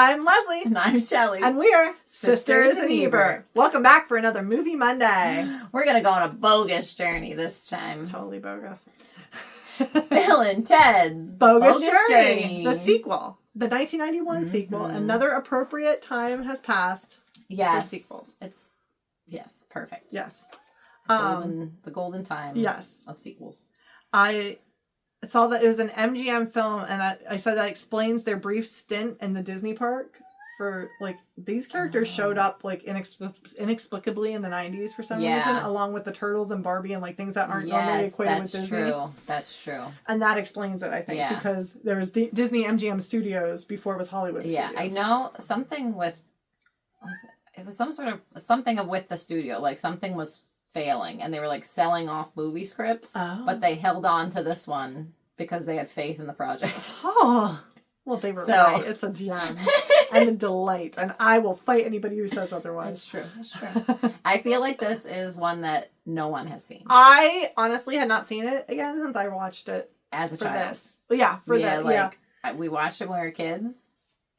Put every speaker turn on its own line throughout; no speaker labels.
I'm Leslie.
And I'm Shelley.
And we are Sisters in Ebert. Welcome back for another Movie Monday.
We're going to go on a bogus journey this time.
Totally bogus.
Bill and Ted's
Bogus Journey. The sequel. The 1991 sequel. Another appropriate time has passed for sequels.
Yes, perfect.
Yes.
The golden time of sequels.
I saw that it was an MGM film, and I said that explains their brief stint in the Disney park. For these characters showed up inexplicably in the 90s for some reason, along with the Turtles and Barbie and things that aren't normally equated with Disney.
That's true.
And that explains it, I think, because there was Disney MGM Studios before it was Hollywood Studios.
Yeah, I know something with it was something with the studio, something was failing, and they were selling off movie scripts, but they held on to this one because they had faith in the project.
Oh, well, they were right. It's a gem and a delight, and I will fight anybody who says otherwise.
It's true. I feel like this is one that no one has seen.
I honestly had not seen it again since I watched it
as a child.
This. Yeah, for this.
We watched it when we were kids.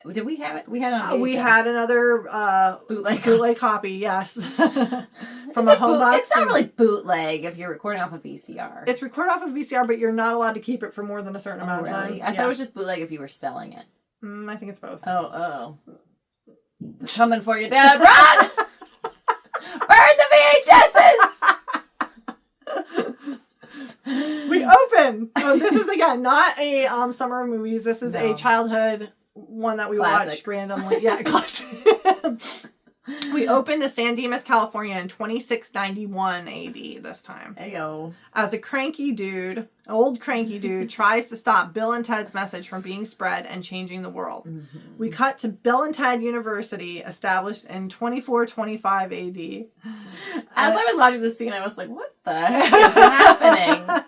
Did we have it? We had it on VHS.
We had another bootleg copy, yes. From a home box.
It's not really bootleg if you're recording off a VCR.
It's recorded off a VCR, but you're not allowed to keep it for more than a certain amount of time.
I thought it was just bootleg if you were selling it.
I think it's both.
Oh. They're coming for you, Dad. Run! Burn the VHSs!
We open. Oh, this is, again, not a summer of movies. This is a childhood one that we watched randomly. Yeah, classic. We opened to San Dimas, California in 2691 AD this time.
Ayo.
As an old cranky dude, tries to stop Bill and Ted's message from being spread and changing the world. Mm-hmm. We cut to Bill and Ted University, established in 2425 AD.
As I was watching this scene, I was like, what the heck is happening?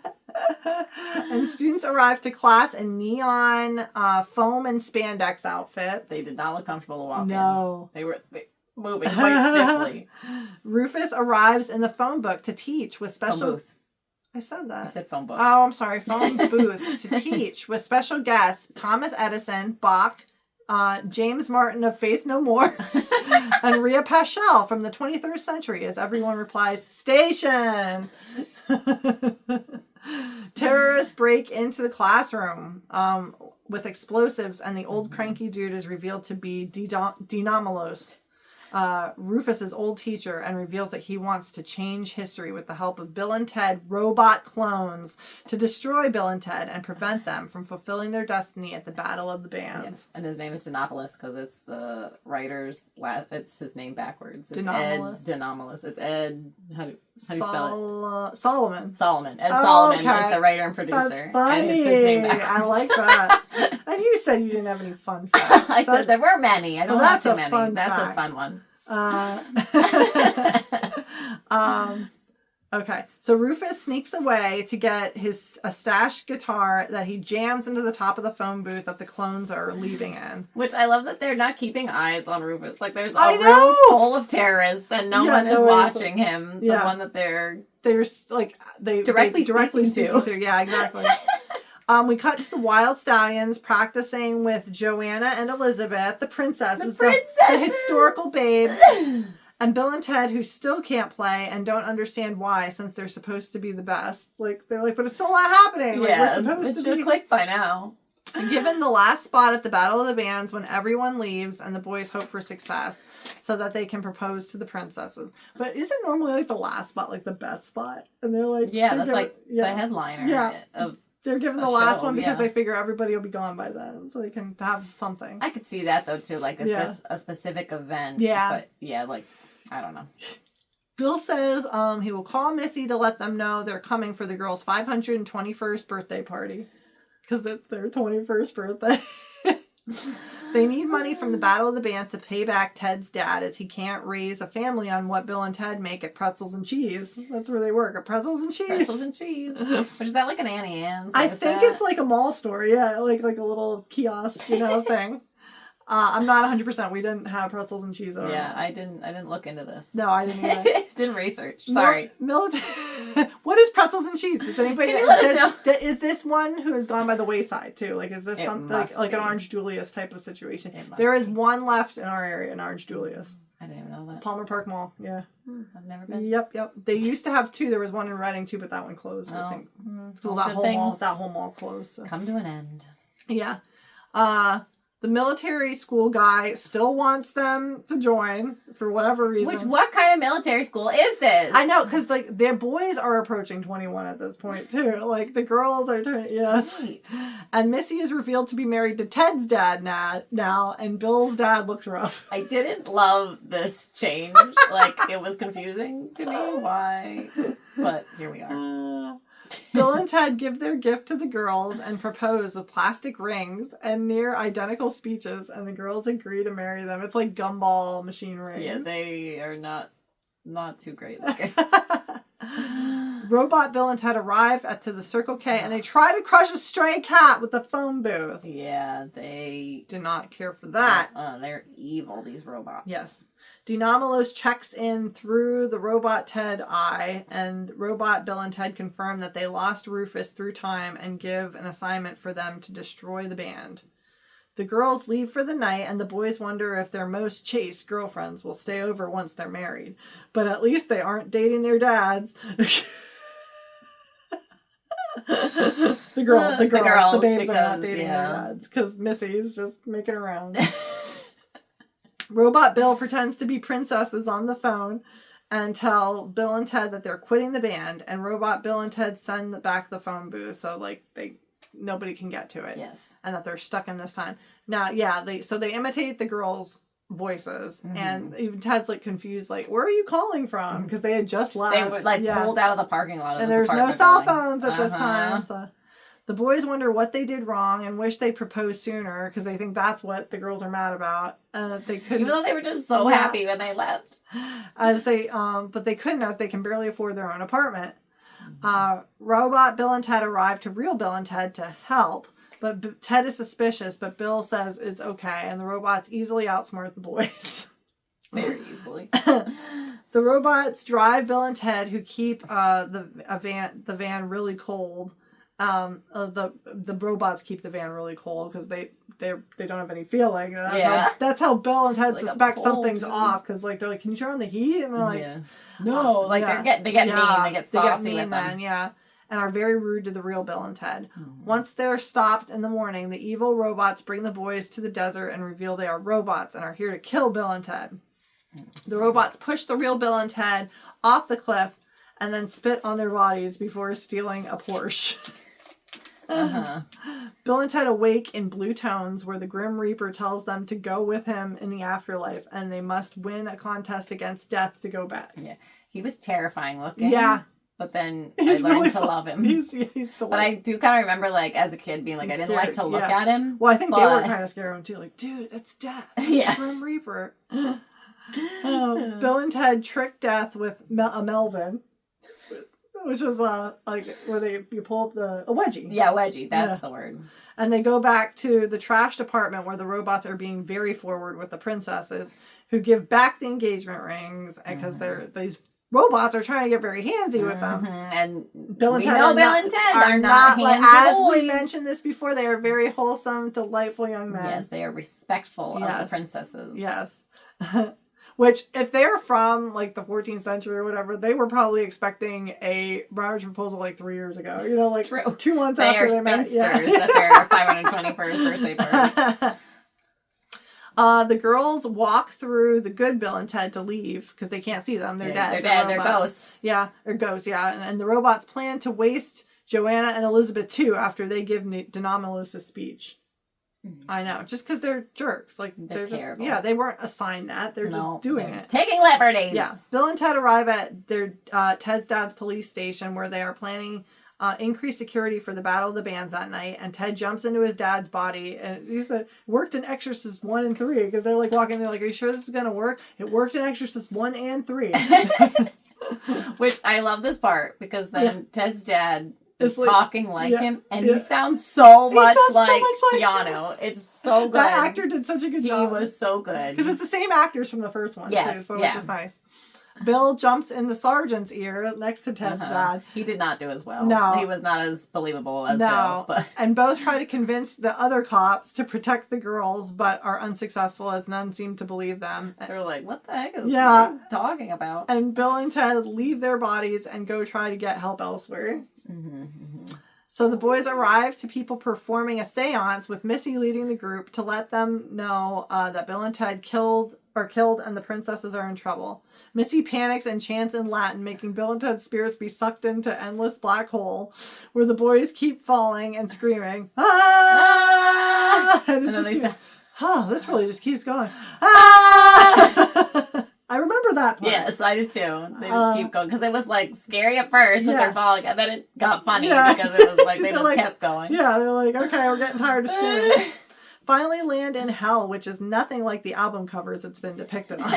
And students arrived to class in neon foam and spandex outfits.
They did not look comfortable to walk in.
No.
They were moving quite stiffly.
Rufus arrives in the phone book to teach with special...
Phone booth.
I said that.
You said phone book.
Oh, I'm sorry. Phone booth to teach with special guests Thomas Edison, Bach, James Martin of Faith No More, and Rhea Paschal from the 23rd century, as everyone replies, "Station!" Terrorists break into the classroom with explosives, and the old cranky dude is revealed to be Dinomalos, Rufus's old teacher, and reveals that he wants to change history with the help of Bill and Ted robot clones to destroy Bill and Ted and prevent them from fulfilling their destiny at the Battle of the Bands.
Yes, and his name is Dinopolis because it's the writer's it's his name backwards. It's
Dinopolis.
Ed Dinopolis. It's Ed. How do you spell it?
Solomon.
Ed Solomon is the writer and producer.
That's funny.
And it's his name backwards.
I like that. And you said you didn't have any fun facts.
I said there were many. I don't have too many. That's
fact.
a fun one.
Okay, so Rufus sneaks away to get a stashed guitar that he jams into the top of the phone booth that the clones are leaving in.
Which I love that they're not keeping eyes on Rufus. There's a room full of terrorists and no one is watching him. The one that they're directly speaking to. Yeah, exactly. We cut to the Wild Stallions practicing with Joanna and Elizabeth, the princesses, the historical babes, and Bill and Ted, who still can't play and don't understand why, since they're supposed to be the best. They're like, but it's still not happening. We're supposed to be. Click by now.
Given the last spot at the Battle of the Bands when everyone leaves and the boys hope for success so that they can propose to the princesses. But isn't normally the last spot the best spot? And they're like...
Yeah, that's the headliner of...
They're given the last one because they figure everybody will be gone by then, so they can have something.
I could see that, though, too. If it's a specific event.
Yeah.
But, I don't know.
Bill says he will call Missy to let them know they're coming for the girls' 521st birthday party. Because it's their 21st birthday. They need money from the Battle of the Bands to pay back Ted's dad, as he can't raise a family on what Bill and Ted make at Pretzels and Cheese. That's where they work, at Pretzels and Cheese.
Pretzels and Cheese. Which is that an Annie Ann's?
I think it's a mall store, yeah, like a little kiosk, thing. I'm not 100%. We didn't have pretzels and cheese.
Yeah, I didn't look into this.
No, I didn't either.
Didn't research. Sorry.
What is pretzels and cheese? Does anybody
Can you let us know?
Is this one who has gone by the wayside too? Like, is this something like an Orange Julius type of situation? There is one left in our area, an Orange Julius.
I didn't even know that.
Palmer Park Mall, yeah.
I've never been.
Yep. They used to have two. There was one in Reading too, but that one closed. I think. Well, that whole mall closed. So.
Come to an end.
Yeah. The military school guy still wants them to join for whatever reason.
What kind of military school is this?
I know, because like their boys are approaching 21 at this point too. Like the girls are turning,
Right.
And Missy is revealed to be married to Ted's dad now, and Bill's dad looks rough.
I didn't love this change. Like it was confusing to me. Why? But here we are.
Bill and Ted give their gift to the girls and propose with plastic rings and near identical speeches, and the girls agree to marry them. It's like gumball machine rings.
Yeah, they are not too great looking.
Robot Bill and Ted arrive to the Circle K, and they try to crush a stray cat with the phone booth.
Yeah, they
did not care for that.
They're evil, these robots.
Yes. Dinomalos checks in through the robot Ted eye, and robot Bill and Ted confirm that they lost Rufus through time and give an assignment for them to destroy the band. The girls leave for the night, and the boys wonder if their most chaste girlfriends will stay over once they're married. But at least they aren't dating their dads. The girls, the babes are not dating their dads, because Missy's just making around. Robot Bill pretends to be princesses on the phone and tell Bill and Ted that they're quitting the band, and Robot Bill and Ted send back the phone booth so like nobody can get to it.
Yes.
And that they're stuck in this time. Now, yeah, they imitate the girls' voices, and even Ted's like confused, like, where are you calling from? Because they had just left.
They were like pulled out of the parking lot of
and
this
there's no
apartment
cell
building.
phones at this time, so the boys wonder what they did wrong and wish they proposed sooner because they think that's what the girls are mad about, and that they couldn't.
Even though they were just so happy when they left,
but they couldn't, as they can barely afford their own apartment. Robot Bill and Ted arrive to real Bill and Ted to help, but Ted is suspicious. But Bill says it's okay, and the robots easily outsmart the boys.
Very easily.
The robots drive Bill and Ted, who keep the van really cold. The robots keep the van really cold because they don't have any feeling. That's how Bill and Ted suspect something's off, because like they're like, can you turn on the heat? And they're like,
no, they get mean, they get saucy with them.
And are very rude to the real Bill and Ted. Once they're stopped in the morning, the evil robots bring the boys to the desert and reveal they are robots and are here to kill Bill and Ted. The robots push the real Bill and Ted off the cliff and then spit on their bodies before stealing a Porsche. Bill and Ted awake in blue tones, where the Grim Reaper tells them to go with him in the afterlife, and they must win a contest against death to go back. Yeah,
he was terrifying looking.
Yeah,
but then I learned to love him.
He's
but I do kind of remember, like, as a kid, being like, I didn't like to look at him.
Well, I think they were kind of scared of him too. Like, dude, it's death. It's Grim Reaper. Bill and Ted trick death with a Melvin. Which was like where you pull up a wedgie. Yeah,
wedgie. That's the word.
And they go back to the trashed apartment where the robots are being very forward with the princesses, who give back the engagement rings because these robots are trying to get very handsy with them.
And
Bill and Ted are not like, as we mentioned this before, they are very wholesome, delightful young men.
Yes, they are respectful of the princesses.
Yes. Which, if they're from, like, the 14th century or whatever, they were probably expecting a marriage proposal, like, 3 years ago. You know, like, 2 months after they met.
They are spinsters at their 521st birthday party.
The girls walk through the good Bill and Ted to leave, because they can't see them. They're dead.
They're dead. They're ghosts.
Yeah, they're ghosts, yeah. And the robots plan to waste Joanna and Elizabeth, too, after they give Dinomalos a speech. I know, just because they're jerks. Like, they're terrible. Just, they weren't assigned that. They're just doing it.
Taking liberties.
Yeah. Bill and Ted arrive at their Ted's dad's police station, where they are planning increased security for the Battle of the Bands that night. And Ted jumps into his dad's body, and he said, worked in Exorcist 1 and 3, because they're like walking, they're like, are you sure this is going to work? It worked in Exorcist 1 and 3.
Which I love this part, because then Ted's dad is talking like him, and he sounds so much like Keanu. It's so good.
That actor did such a good job.
He was so good.
Because it's the same actors from the first one, too, so which is nice. Bill jumps in the sergeant's ear next to Ted's dad.
He did not do as well.
No.
He was not as believable as Bill. But...
And both try to convince the other cops to protect the girls, but are unsuccessful as none seem to believe them.
They're like, what the heck is he talking about?
And Bill and Ted leave their bodies and go try to get help elsewhere. So the boys arrive to people performing a seance with Missy leading the group to let them know that Bill and Ted are killed and the princesses are in trouble. Missy panics and chants in Latin, making Bill and Ted's spirits be sucked into endless black hole, where the boys keep falling and screaming, ah! And then they say, this really just keeps going. Ah! I remember that part.
Yes, I did too. They just keep going. Because it was like scary at first because they're falling, and then it got funny because it was like they just kept going.
Yeah, they're like, okay, we're getting tired of screaming. Finally land in hell, which is nothing like the album covers it's been depicted on.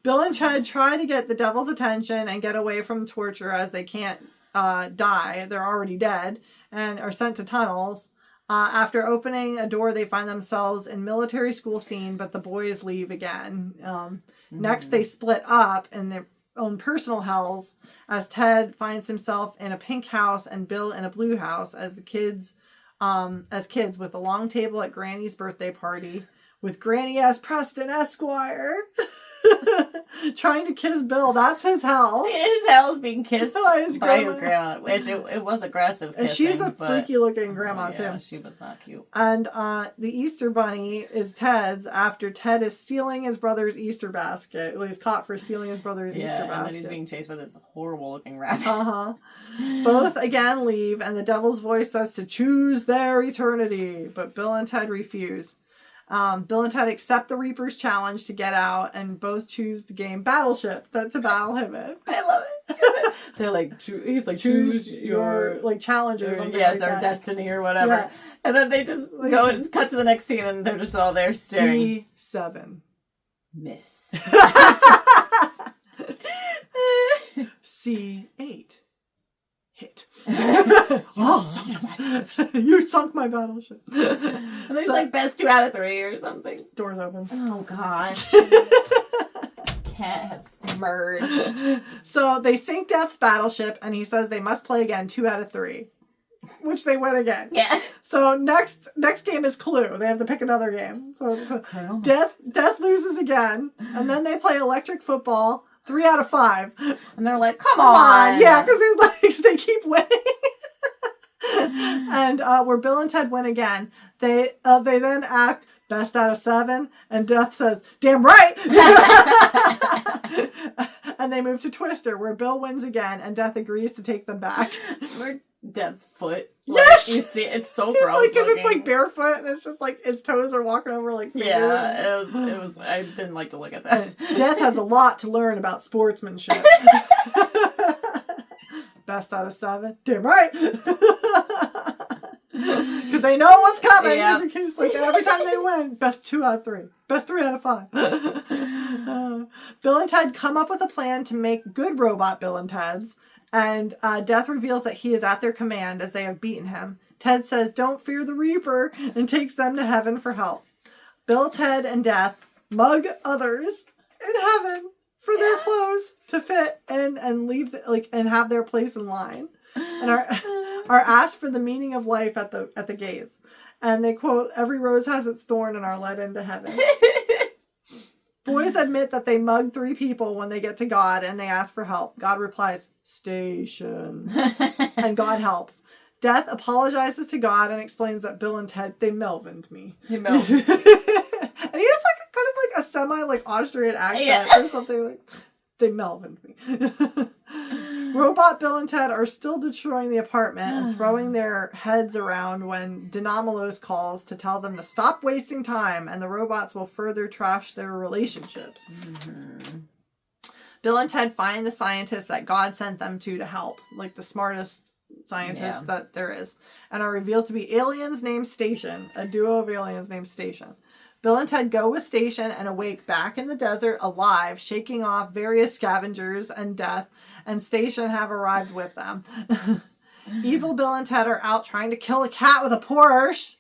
Bill and Ted try to get the devil's attention and get away from torture as they can't die. They're already dead and are sent to tunnels. After opening a door, they find themselves in military school scene, but the boys leave again. Next, they split up in their own personal hells as Ted finds himself in a pink house and Bill in a blue house as kids with a long table at Granny's birthday party with Granny S. Preston Esquire trying to kiss Bill. That's his hell.
His hell is being kissed by his grandma, which it was aggressive kissing.
She's a freaky looking grandma too.
She was not cute.
And the Easter Bunny is Ted's after Ted is stealing his brother's Easter basket. Well, he's caught for stealing his brother's Easter basket.
And then he's being chased by this horrible looking rabbit.
Both again leave, and the devil's voice says to choose their eternity, but Bill and Ted refuse. Bill and Ted accept the Reaper's challenge to get out, and both choose the game Battleship to battle him in.
I love it. They're like, he's like, choose your
like challenge or something.
Yes, their destiny or whatever. Yeah. And then they just go and cut to the next scene, and they're just all there staring.
E7.
Miss.
C8. Hit. You sunk my battleship.
And it's like best 2 out of 3 or something.
Doors open.
Oh gosh. Cat has emerged.
So they sink Death's battleship, and he says they must play again 2 out of 3, which they win again.
Yes.
So next game is Clue. They have to pick another game. So Death loses again, and then they play electric football. 3 out of 5.
And they're like, come on.
Yeah, because they keep winning. And where Bill and Ted win again, they then act best out of 7, and Death says, damn right. And they move to Twister, where Bill wins again, and Death agrees to take them back.
Remember Death's foot?
Yes!
You see, it's so gross.
Because it's like barefoot, and it's just like its toes are walking over like fingers.
Yeah, it was. I didn't like to look at that.
Death has a lot to learn about sportsmanship. Best out of 7. Damn right. Because they know what's coming. Yeah. Like every time they win, best 2 out of 3. Best 3 out of 5. Bill and Ted come up with a plan to make good robot Bill and Ted's. And Death reveals that he is at their command as they have beaten him. Ted says, don't fear the Reaper, and takes them to heaven for help. Bill, Ted, and Death mug others in heaven for their clothes to fit in and leave and have their place in line. And are asked for the meaning of life at the gates. And they quote, every rose has its thorn and are led into heaven. Boys admit that they mugged 3 people when they get to God and they ask for help. God replies, station. And God helps. Death apologizes to God and explains that Bill and Ted, they Melvined me.
They Melvined
me. And he has kind of a semi Austrian accent or something like, they Melvined me. Robot Bill and Ted are still destroying the apartment and throwing their heads around when Dinamalos calls to tell them to stop wasting time, and the robots will further trash their relationships. Mm-hmm. Bill and Ted find the scientists that God sent them to help, like the smartest scientists that there is, and are revealed to be aliens named Station, a duo of aliens named Station. Bill and Ted go with Station and awake back in the desert alive, shaking off various scavengers and death, and Station have arrived with them. Evil Bill and Ted are out trying to kill a cat with a Porsche.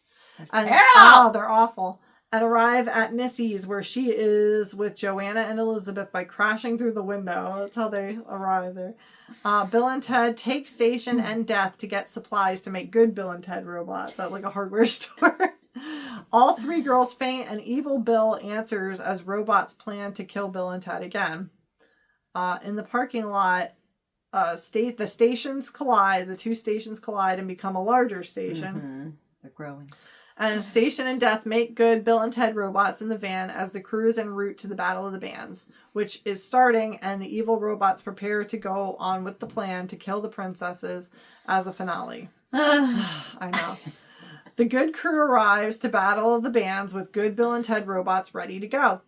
They're awful. And arrive at Missy's, where she is with Joanna and Elizabeth by crashing through the window. That's how they arrive there. Bill and Ted take Station and Death to get supplies to make good Bill and Ted robots at like a hardware store. All three girls faint, and Evil Bill answers as robots plan to kill Bill and Ted again. In the parking lot, the stations collide. The two stations collide and become a larger station.
Mm-hmm. They're growing.
And Station and Death make good Bill and Ted robots in the van as the crew is en route to the Battle of the Bands, which is starting, and the evil robots prepare to go on with the plan to kill the princesses as a finale. I know. The good crew arrives to Battle of the Bands with good Bill and Ted robots ready to go.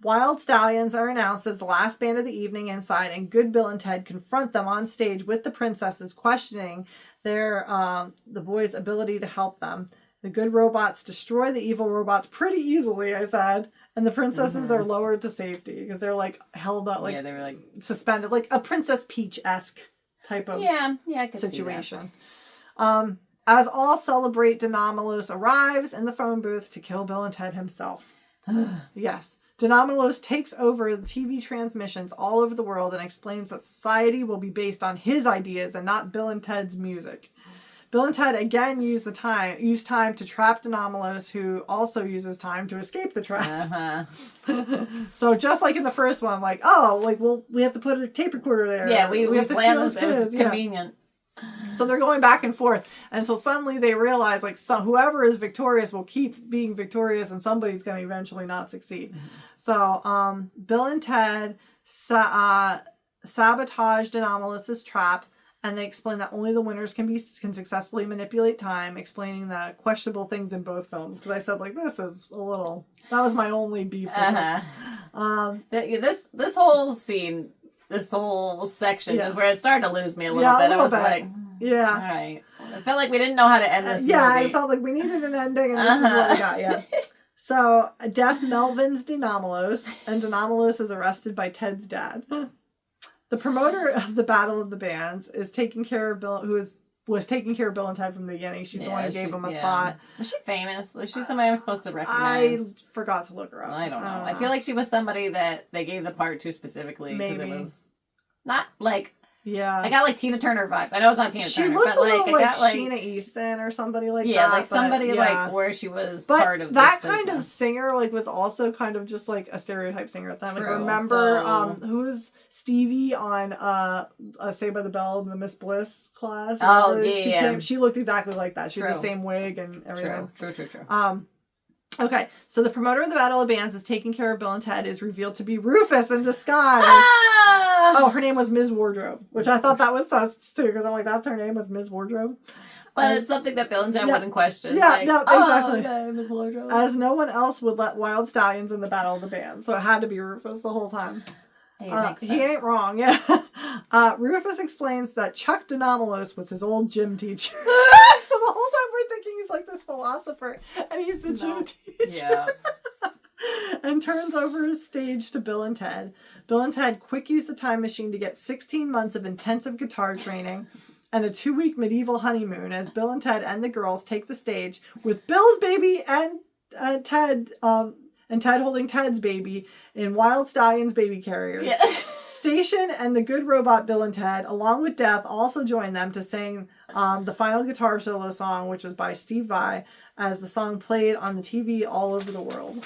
Wild Stallions are announced as the last band of the evening inside, and good Bill and Ted confront them on stage with the princesses, questioning the boys' ability to help them. The good robots destroy the evil robots pretty easily, I said, and the princesses are lowered to safety because they're like held up, like they were like suspended, like a Princess Peach-esque type of I could situation. As all celebrate, Denomalos arrives in the phone booth to kill Bill and Ted himself. Yes. Denomalos takes over the TV transmissions all over the world and explains that society will be based on his ideas and not Bill and Ted's music. Bill and Ted again use time to trap Denomalos, who also uses time to escape the trap. So just like in the first one, we have to put a tape recorder there.
Yeah, we have to plan this. It was convenient.
So they're going back and forth, and so suddenly they realize whoever is victorious will keep being victorious, and somebody's going to eventually not succeed. So Bill and Ted sabotage Denomalos' trap. And they explain that only the winners can successfully manipulate time, explaining the questionable things in both films. Because I said, this is a little... That was my only beef.
This whole scene, this whole section is where it started to lose me a little bit. I was like, all right. I felt like we didn't know how to end this movie. Yeah, I felt like we needed an ending, and this is what we got, So, Death Melvins Denomalos, and Denomalos is arrested by Ted's dad. The promoter of the Battle of the Bands is taking care of Bill, was taking care of Bill and Ted from the beginning. She's the one who gave him a spot. Was she famous? Was she somebody I'm supposed to recognize? I forgot to look her up. I don't know. I feel like she was somebody that they gave the part to specifically. Maybe. It was not like... Yeah. I got Tina Turner vibes. I know it's not Tina Turner, but
I got Sheena Easton or somebody like that.
Yeah, somebody where she was part of
that kind of singer was also kind of just a stereotype singer at the time. Remember who was Stevie on Saved by the Bell in the Miss Bliss class? She looked exactly like that. She had the same wig and everything. True. Okay, so the promoter of the Battle of the Bands is taking care of Bill and Ted is revealed to be Rufus in disguise. Oh, her name was Ms. Wardrobe, which I thought that was sus too, because I'm like, that's her name, was Ms. Wardrobe.
But it's something that Bill and Ted wouldn't question.
Yeah, exactly. Okay, Ms. Wardrobe. As no one else would let Wild Stallions in the Battle of the Bands, so it had to be Rufus the whole time. He ain't wrong, Rufus explains that Chuck Denomalos was his old gym teacher. So the whole time we're thinking he's this philosopher, and he's the gym teacher. Yeah. And turns over his stage to Bill and Ted. Bill and Ted quick use the time machine to get 16 months of intensive guitar training and a 2-week medieval honeymoon as Bill and Ted and the girls take the stage with Bill's baby and Ted holding Ted's baby in Wild Stallions baby carriers. Yes. Station and the good robot Bill and Ted, along with Death, also join them to sing the final guitar solo song, which was by Steve Vai, as the song played on the TV all over the world.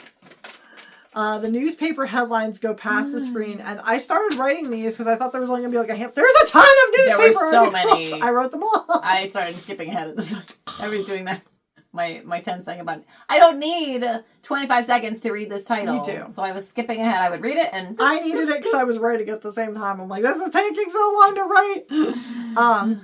The newspaper headlines go past the screen, and I started writing these because I thought there was only going to be a there's a ton of newspaper articles! There were so many. I wrote them all.
I started skipping ahead at this. I was doing that. My 10-second button. I don't need 25 seconds to read this title.
You do.
So I was skipping ahead. I would read it and...
I needed it because I was writing at the same time. I'm like, this is taking so long to write.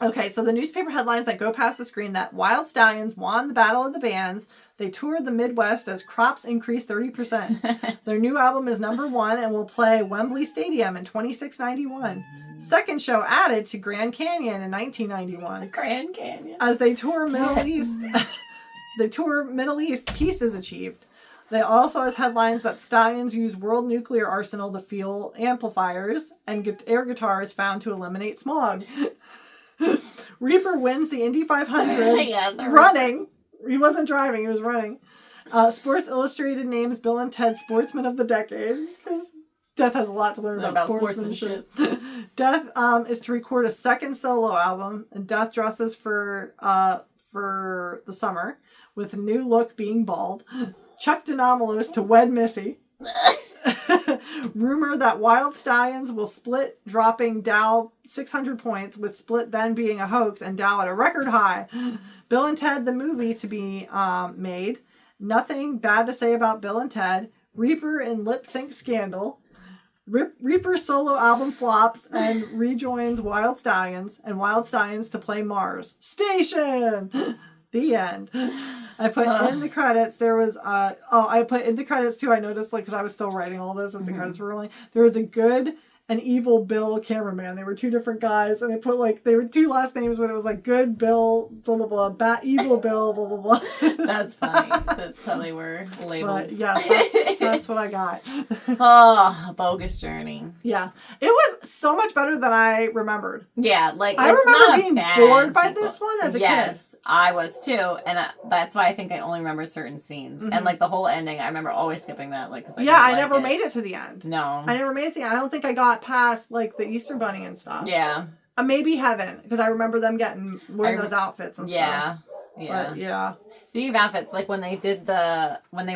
Okay, so the newspaper headlines that go past the screen that Wild Stallions won the Battle of the Bands. They toured the Midwest as crops increased 30%. Their new album is #1 and will play Wembley Stadium in 2691. Second show added to Grand Canyon in 1991.
Grand Canyon.
As they tour Middle East, Peace is achieved. They also has headlines that stallions use world nuclear arsenal to fuel amplifiers, and air guitars found to eliminate smog. Reaper wins the Indy 500 running. He wasn't driving, he was running. Sports Illustrated names Bill and Ted Sportsman of the Decade. Death has a lot to learn about sportsmanship. Death is to record a second solo album, and Death dresses for the summer, with a new look being bald. Chuck DeNomalos to wed Missy. Rumor that Wild Stallions will split, dropping Dow 600 points, with Split then being a hoax and Dow at a record high. Bill and Ted the movie to be made. Nothing bad to say about Bill and Ted. Reaper in lip sync scandal. Reaper's solo album flops and rejoins Wild Stallions, and Wild Stallions to play Mars. Station! The end. I put in the credits, there was, I put in the credits too, I noticed, like, because I was still writing all this as the credits were rolling, there was a good and evil Bill cameraman. They were two different guys, and they put, like, they were two last names, but it was, like, good Bill, blah, blah, blah, evil Bill, blah, blah, blah.
That's funny. That's how they were labeled.
But, yeah, that's what I got.
Oh, Bogus Journey.
Yeah. It was so much better than I remembered.
Yeah, like,
I remember being bored by this one as a kid.
Yes, I was too, and that's why I think I only remember certain scenes. And, like, the whole ending, I remember always skipping that, like, because
I never made it to the end.
No.
I never made it to the end. I don't think I got past, like, the Easter Bunny and stuff.
Yeah.
Maybe Heaven, because I remember them wearing those outfits and stuff.
Yeah.
But, yeah.
Speaking of outfits, like when they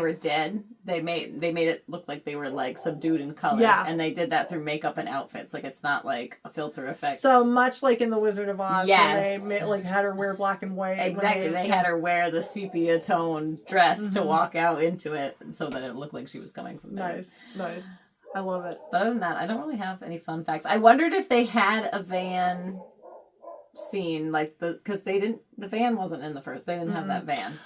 were dead, they made it look like they were like subdued in color.
Yeah.
And they did that through makeup and outfits. Like it's not like a filter effect.
So much like in The Wizard of Oz,
yes.
Where they had her wear black and white.
Exactly. They had her wear the sepia tone dress to walk out into it so that it looked like she was coming from there.
Nice. I love it.
But other than that, I don't really have any fun facts. I wondered if they had a van scene, like because the van wasn't in the first. They didn't have that van.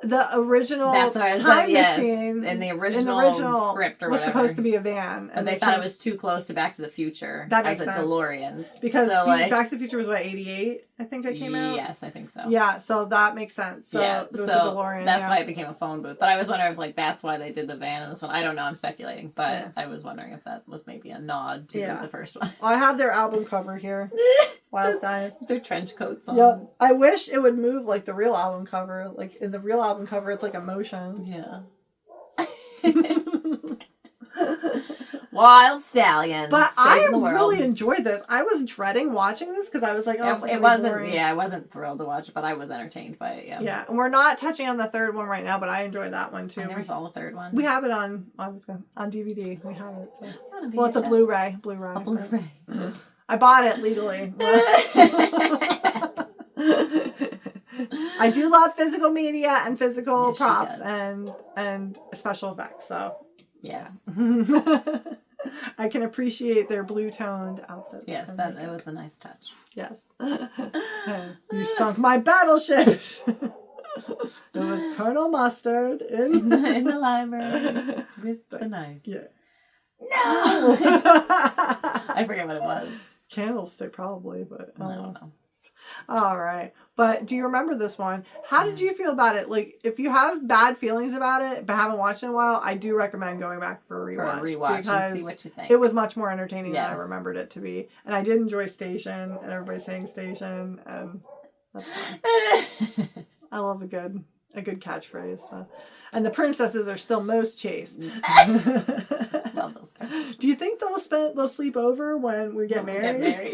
The original machine
in the original script or
was
whatever
supposed to be a van,
and they thought it was too close to Back to the Future as a DeLorean,
because Back to the Future was what, 88, I think that came out.
Yes, I think so.
Yeah, so that makes sense. So
yeah,
the DeLorean,
that's why it became a phone booth. But I was wondering if like that's why they did the van in this one. I don't know. I'm speculating, but I was wondering if that was maybe a nod to the first one.
I have their album cover here. Wild Stallions.
Their trench coats on.
Yeah, I wish it would move like the real album cover. Like in the real album cover, it's like a motion.
Yeah. Wild Stallions.
But I really enjoyed this. I was dreading watching this because I was like, oh,
it wasn't boring. Yeah, I wasn't thrilled to watch it, but I was entertained by it.
Yeah, and we're not touching on the third one right now, but I enjoyed that one too.
I never saw the third one.
We have it on DVD. We have it. So. Well, it's a Blu-ray.
A Blu-ray.
I bought it legally. I do love physical media and physical props and special effects. So
yes,
I can appreciate their blue-toned outfits.
Yes, it was a nice touch.
Yes, you sunk my battleship. It was Colonel Mustard in
the library with the knife.
Yeah.
No. I forget what it was.
Candlestick, probably, but
I don't know.
All right. But do you remember this one? How did you feel about it? Like, if you have bad feelings about it, but haven't watched it in a while, I do recommend going back for a rewatch.
Because and see what you think.
It was much more entertaining than I remembered it to be. And I did enjoy Station, and everybody saying Station, and that's fun. I love a good catchphrase. So. And the princesses are still most chaste.
Love those princesses.
Do you think they'll sleep over when we get married?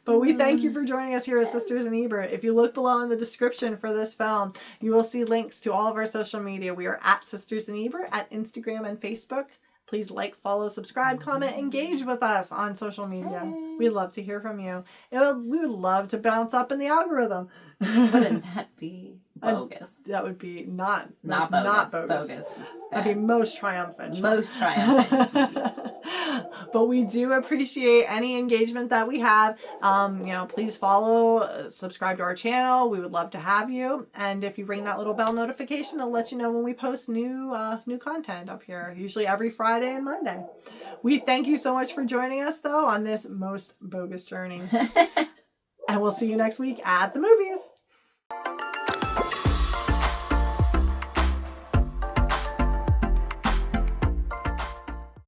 But we thank you for joining us here at Sisters and Ebert. If you look below in the description for this film, you will see links to all of our social media. We are at Sisters and Ebert at Instagram and Facebook. Please like, follow, subscribe, comment, engage with us on social media. Hey. We'd love to hear from you. We would love to bounce up in the algorithm.
Wouldn't that be bogus?
That would be not bogus.
Bogus.
That'd be most triumphant.
Most triumphant.
But we do appreciate any engagement that we have. Please follow, subscribe to our channel. We would love to have you. And if you ring that little bell notification, it'll let you know when we post new content up here, usually every Friday and Monday. We thank you so much for joining us, though, on this most bogus journey. And we'll see you next week at the movies.